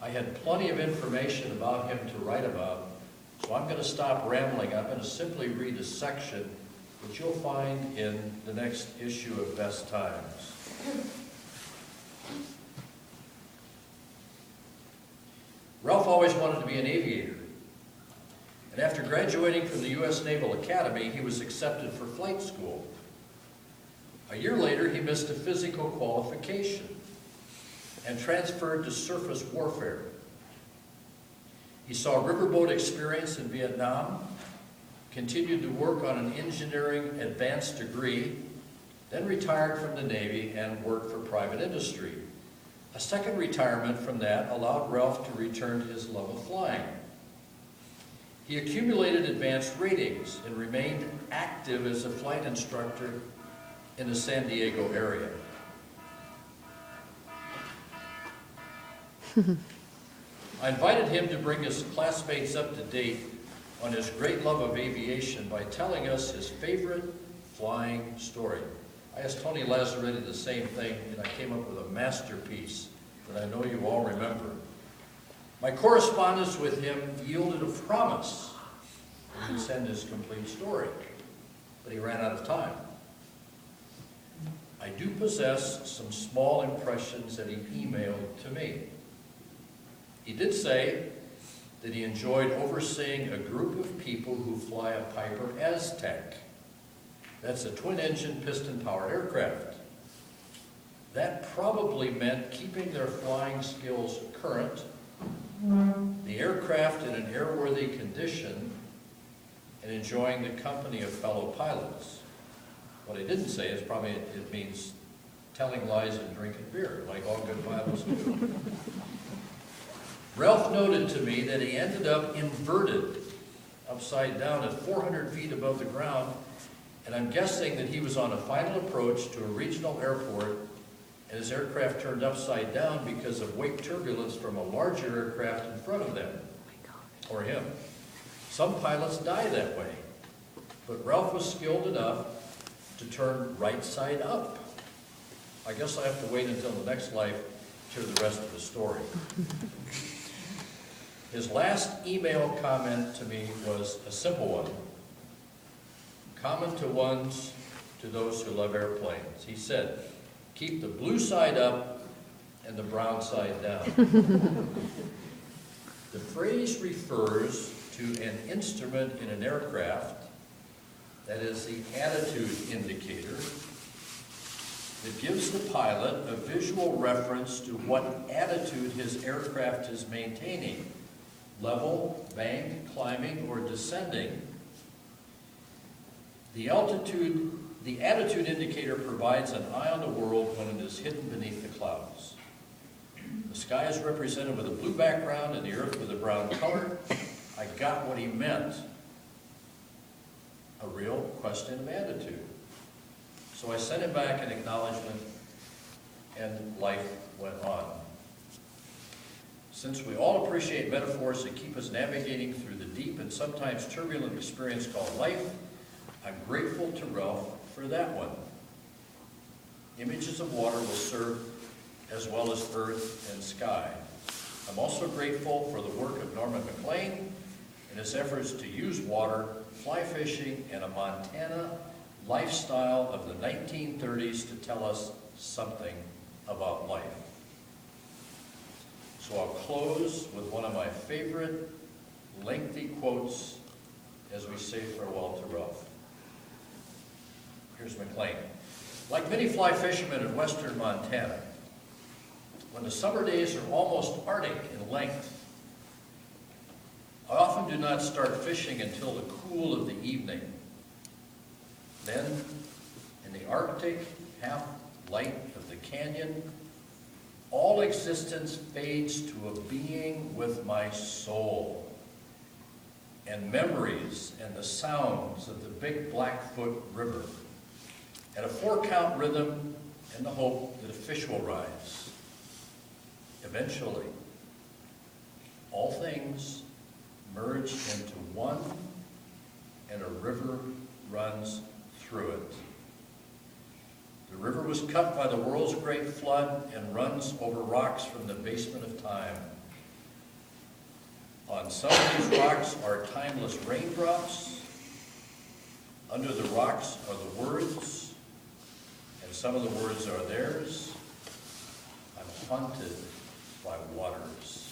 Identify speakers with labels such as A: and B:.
A: I had plenty of information about him to write about, so I'm going to stop rambling. I'm going to simply read a section which you'll find in the next issue of Best Times. Ralph always wanted to be an aviator, and after graduating from the U.S. Naval Academy, he was accepted for flight school. A year later, he missed a physical qualification and transferred to surface warfare. He saw riverboat experience in Vietnam, continued to work on an engineering advanced degree, then retired from the Navy and worked for private industry. A second retirement from that allowed Ralph to return to his love of flying. He accumulated advanced ratings and remained active as a flight instructor in the San Diego area. I invited him to bring his classmates up to date on his great love of aviation by telling us his favorite flying story. I asked Tony Lazzaretti the same thing, and I came up with a masterpiece that I know you all remember. My correspondence with him yielded a promise that he'd send his complete story, but he ran out of time. I do possess some small impressions that he emailed to me. He did say that he enjoyed overseeing a group of people who fly a Piper Aztec. That's a twin-engine, piston-powered aircraft. That probably meant keeping their flying skills current, the aircraft in an airworthy condition, and enjoying the company of fellow pilots. What I didn't say is probably it means telling lies and drinking beer, like all good pilots do. Ralph noted to me that he ended up inverted, upside down at 400 feet above the ground, and I'm guessing that he was on a final approach to a regional airport, and his aircraft turned upside down because of wake turbulence from a larger aircraft in front of them, or him. Some pilots die that way, but Ralph was skilled enough to turn right side up. I guess I have to wait until the next life to hear the rest of the story. His last email comment to me was a simple one, common to those who love airplanes. He said, "Keep the blue side up and the brown side down." The phrase refers to an instrument in an aircraft that is the attitude indicator that gives the pilot a visual reference to what attitude his aircraft is maintaining. Level, bank, climbing, or descending. The attitude indicator provides an eye on the world when it is hidden beneath the clouds. The sky is represented with a blue background and the earth with a brown color. I got what he meant. A real question of attitude. So I sent him back an acknowledgement, and life went on. Since we all appreciate metaphors that keep us navigating through the deep and sometimes turbulent experience called life, I'm grateful to Ralph for that one. Images of water will serve as well as earth and sky. I'm also grateful for the work of Norman McLean and his efforts to use water, fly fishing, and a Montana lifestyle of the 1930s to tell us something about life. So I'll close with one of my favorite lengthy quotes as we say farewell to Ralph. Here's McLean. Like many fly fishermen in western Montana, when the summer days are almost Arctic in length, I often do not start fishing until the cool of the evening. Then, in the Arctic half-light of the canyon, all existence fades to a being with my soul, and memories and the sounds of the Big Blackfoot River, and a 4-count rhythm and the hope that a fish will rise. Eventually, all things merge into one, and a river runs through it. The river was cut by the world's great flood and runs over rocks from the basement of time. On some of these rocks are timeless raindrops. Under the rocks are the words, and some of the words are theirs. I'm haunted by waters.